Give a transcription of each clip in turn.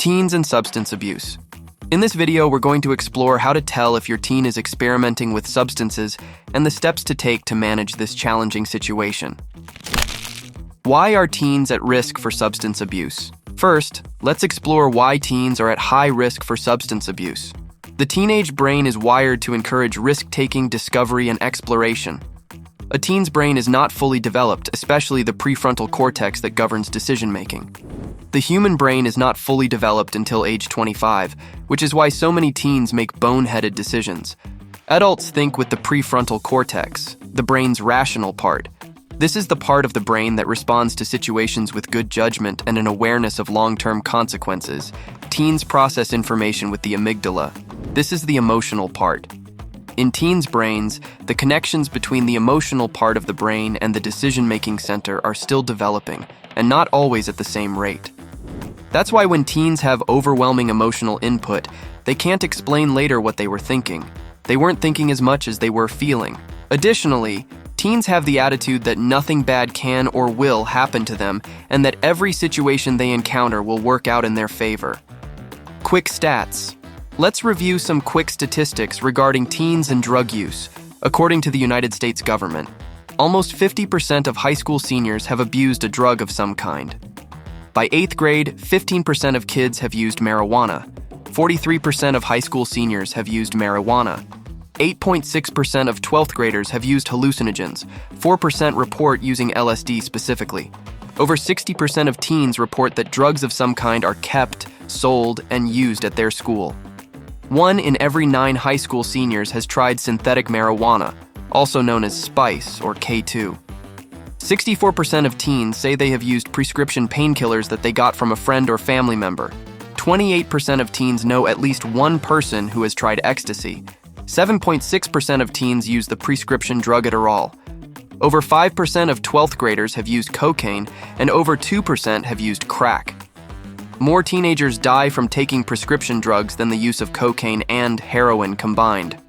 Teens and substance abuse. In this video, we're going to explore how to tell if your teen is experimenting with substances and the steps to take to manage this challenging situation. Why are teens at risk for substance abuse? First, let's explore why teens are at high risk for substance abuse. The teenage brain is wired to encourage risk-taking, discovery, and exploration. A teen's brain is not fully developed, especially the prefrontal cortex that governs decision-making. The human brain is not fully developed until age 25, which is why so many teens make boneheaded decisions. Adults think with the prefrontal cortex, the brain's rational part. This is the part of the brain that responds to situations with good judgment and an awareness of long-term consequences. Teens process information with the amygdala. This is the emotional part. In teens' brains, the connections between the emotional part of the brain and the decision-making center are still developing, and not always at the same rate. That's why when teens have overwhelming emotional input, they can't explain later what they were thinking. They weren't thinking as much as they were feeling. Additionally, teens have the attitude that nothing bad can or will happen to them, and that every situation they encounter will work out in their favor. Quick stats. Let's review some quick statistics regarding teens and drug use. According to the United States government, almost 50% of high school seniors have abused a drug of some kind. By 8th grade, 15% of kids have used marijuana. 43% of high school seniors have used marijuana. 8.6% of 12th graders have used hallucinogens. 4% report using LSD specifically. Over 60% of teens report that drugs of some kind are kept, sold, and used at their school. 1 in every 9 high school seniors has tried synthetic marijuana, also known as spice or K2. 64% of teens say they have used prescription painkillers that they got from a friend or family member. 28% of teens know at least one person who has tried ecstasy. 7.6% of teens use the prescription drug Adderall. Over 5% of 12th graders have used cocaine, and over 2% have used crack. More teenagers die from taking prescription drugs than the use of cocaine and heroin combined.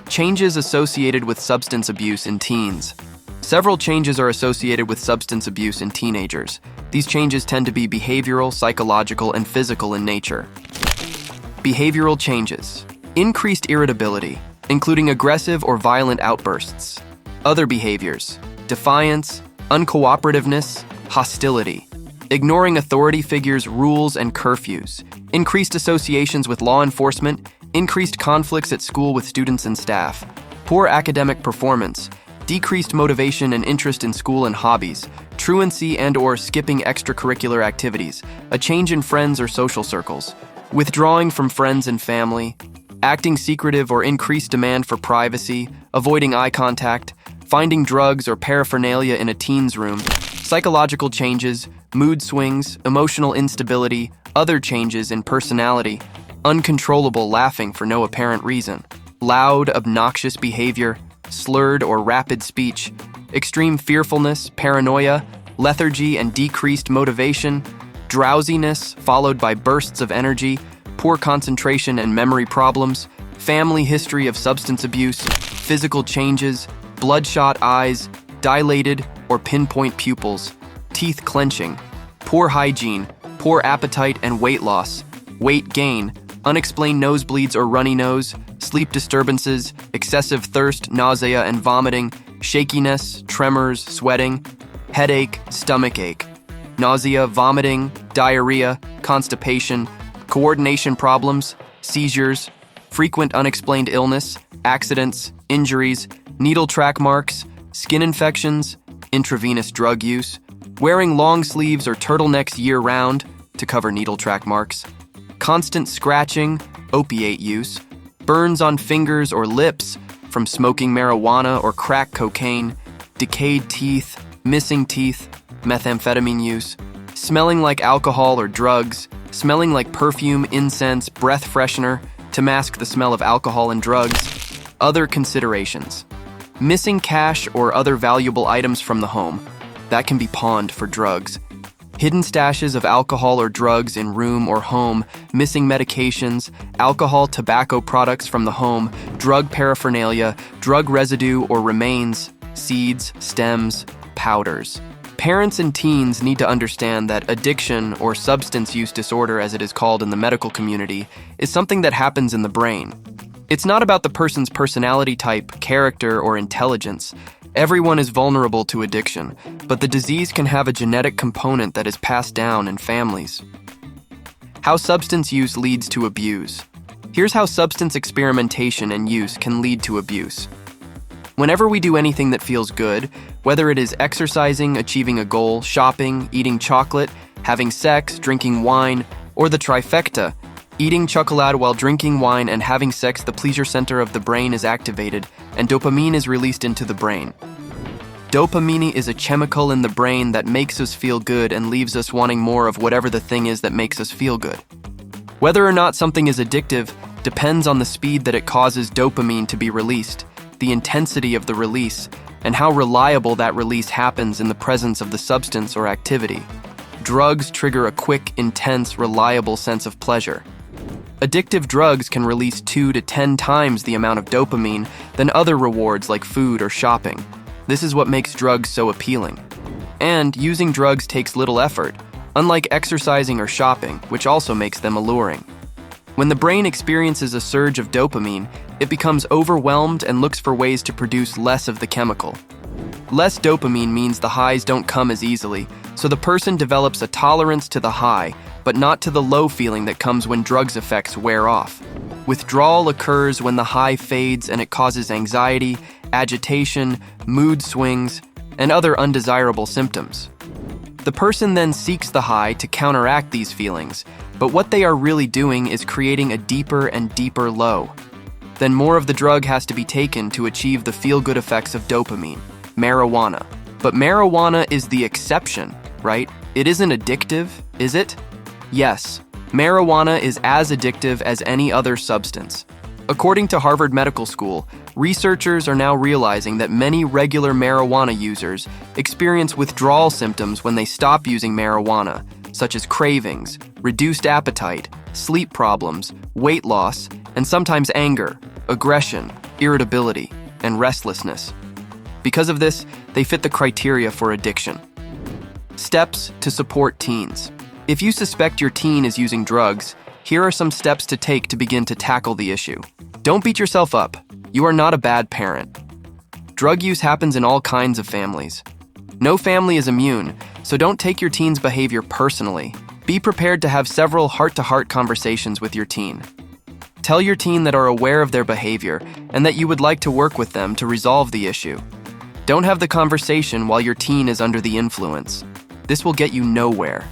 Changes associated with substance abuse in teens. Several changes are associated with substance abuse in teenagers. These changes tend to be behavioral, psychological, and physical in nature. Behavioral changes. Increased irritability, including aggressive or violent outbursts. Other behaviors. Defiance, uncooperativeness, hostility. Ignoring authority figures, rules, and curfews. Increased associations with law enforcement. Increased conflicts at school with students and staff. Poor academic performance. Decreased motivation and interest in school and hobbies. Truancy and/or skipping extracurricular activities. A change in friends or social circles. Withdrawing from friends and family. Acting secretive or increased demand for privacy. Avoiding eye contact. Finding drugs or paraphernalia in a teen's room. Psychological changes, mood swings, emotional instability, other changes in personality, uncontrollable laughing for no apparent reason, loud, obnoxious behavior, slurred or rapid speech, extreme fearfulness, paranoia, lethargy and decreased motivation, drowsiness followed by bursts of energy, poor concentration and memory problems, family history of substance abuse, physical changes, bloodshot eyes, dilated or pinpoint pupils, teeth clenching, poor hygiene, poor appetite and weight loss, weight gain, unexplained nosebleeds or runny nose, sleep disturbances, excessive thirst, nausea and vomiting, shakiness, tremors, sweating, headache, stomach ache, nausea, vomiting, diarrhea, constipation, coordination problems, seizures, frequent unexplained illness, accidents, injuries, needle track marks, skin infections, intravenous drug use, wearing long sleeves or turtlenecks year-round to cover needle track marks, constant scratching, opiate use, burns on fingers or lips from smoking marijuana or crack cocaine, decayed teeth, missing teeth, methamphetamine use, smelling like alcohol or drugs, smelling like perfume, incense, breath freshener to mask the smell of alcohol and drugs. Other considerations. Missing cash or other valuable items from the home. That can be pawned for drugs. Hidden stashes of alcohol or drugs in room or home, missing medications, alcohol, tobacco products from the home, drug paraphernalia, drug residue or remains, seeds, stems, powders. Parents and teens need to understand that addiction, or substance use disorder as it is called in the medical community, is something that happens in the brain. It's not about the person's personality type, character, or intelligence. Everyone is vulnerable to addiction, but the disease can have a genetic component that is passed down in families. How substance use leads to abuse. Here's how substance experimentation and use can lead to abuse. Whenever we do anything that feels good, whether it is exercising, achieving a goal, shopping, eating chocolate, having sex, drinking wine, or the trifecta, eating chocolate while drinking wine and having sex, the pleasure center of the brain is activated and dopamine is released into the brain. Dopamine is a chemical in the brain that makes us feel good and leaves us wanting more of whatever the thing is that makes us feel good. Whether or not something is addictive depends on the speed that it causes dopamine to be released, the intensity of the release, and how reliable that release happens in the presence of the substance or activity. Drugs trigger a quick, intense, reliable sense of pleasure. Addictive drugs can release 2 to 10 times the amount of dopamine than other rewards like food or shopping. This is what makes drugs so appealing. And using drugs takes little effort, unlike exercising or shopping, which also makes them alluring. When the brain experiences a surge of dopamine, it becomes overwhelmed and looks for ways to produce less of the chemical. Less dopamine means the highs don't come as easily, so the person develops a tolerance to the high, but not to the low feeling that comes when drugs' effects wear off. Withdrawal occurs when the high fades and it causes anxiety, agitation, mood swings, and other undesirable symptoms. The person then seeks the high to counteract these feelings, but what they are really doing is creating a deeper and deeper low. Then more of the drug has to be taken to achieve the feel-good effects of dopamine, marijuana. But marijuana is the exception, right? It isn't addictive, is it? Yes, marijuana is as addictive as any other substance. According to Harvard Medical School, researchers are now realizing that many regular marijuana users experience withdrawal symptoms when they stop using marijuana, such as cravings, reduced appetite, sleep problems, weight loss, and sometimes anger, aggression, irritability, and restlessness. Because of this, they fit the criteria for addiction. Steps to support teens. If you suspect your teen is using drugs, here are some steps to take to begin to tackle the issue. Don't beat yourself up. You are not a bad parent. Drug use happens in all kinds of families. No family is immune, so don't take your teen's behavior personally. Be prepared to have several heart-to-heart conversations with your teen. Tell your teen that are aware of their behavior and that you would like to work with them to resolve the issue. Don't have the conversation while your teen is under the influence. This will get you nowhere.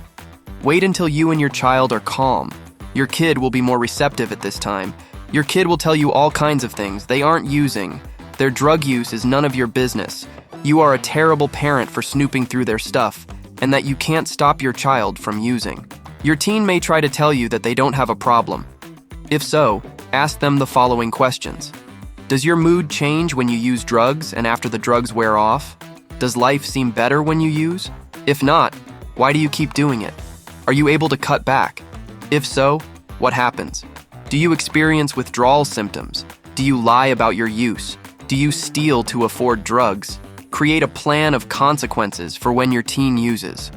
Wait until you and your child are calm. Your kid will be more receptive at this time. Your kid will tell you all kinds of things they aren't using. Their drug use is none of your business. You are a terrible parent for snooping through their stuff, and that you can't stop your child from using. Your teen may try to tell you that they don't have a problem. If so, ask them the following questions. Does your mood change when you use drugs and after the drugs wear off? Does life seem better when you use? If not, why do you keep doing it? Are you able to cut back? If so, what happens? Do you experience withdrawal symptoms? Do you lie about your use? Do you steal to afford drugs? Create a plan of consequences for when your teen uses.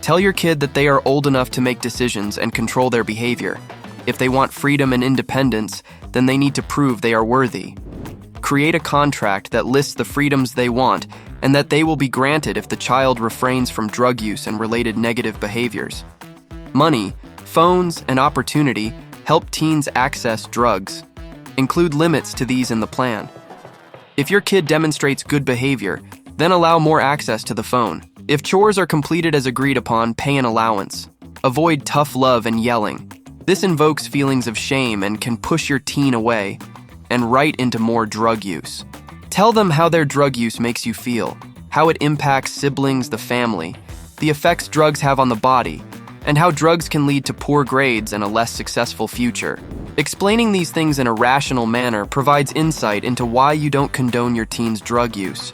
Tell your kid that they are old enough to make decisions and control their behavior. If they want freedom and independence, then they need to prove they are worthy. Create a contract that lists the freedoms they want and that they will be granted if the child refrains from drug use and related negative behaviors. Money, phones, and opportunity help teens access drugs. Include limits to these in the plan. If your kid demonstrates good behavior, then allow more access to the phone. If chores are completed as agreed upon, pay an allowance. Avoid tough love and yelling. This invokes feelings of shame and can push your teen away and right into more drug use. Tell them how their drug use makes you feel, how it impacts siblings, the family, the effects drugs have on the body, and how drugs can lead to poor grades and a less successful future. Explaining these things in a rational manner provides insight into why you don't condone your teen's drug use.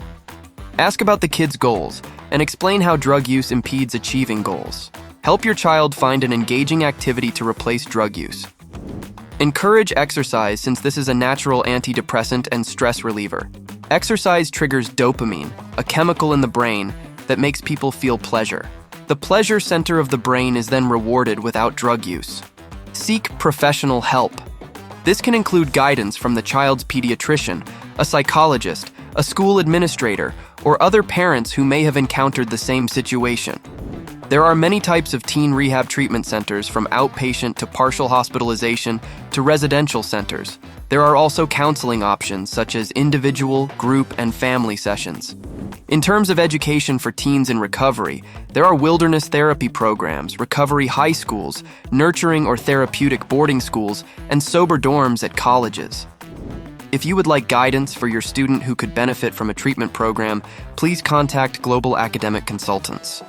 Ask about the kid's goals and explain how drug use impedes achieving goals. Help your child find an engaging activity to replace drug use. Encourage exercise since this is a natural antidepressant and stress reliever. Exercise triggers dopamine, a chemical in the brain that makes people feel pleasure. The pleasure center of the brain is then rewarded without drug use. Seek professional help. This can include guidance from the child's pediatrician, a psychologist, a school administrator, or other parents who may have encountered the same situation. There are many types of teen rehab treatment centers, from outpatient to partial hospitalization to residential centers. There are also counseling options such as individual, group, and family sessions. In terms of education for teens in recovery, there are wilderness therapy programs, recovery high schools, nurturing or therapeutic boarding schools, and sober dorms at colleges. If you would like guidance for your student who could benefit from a treatment program, please contact Global Academic Consultants.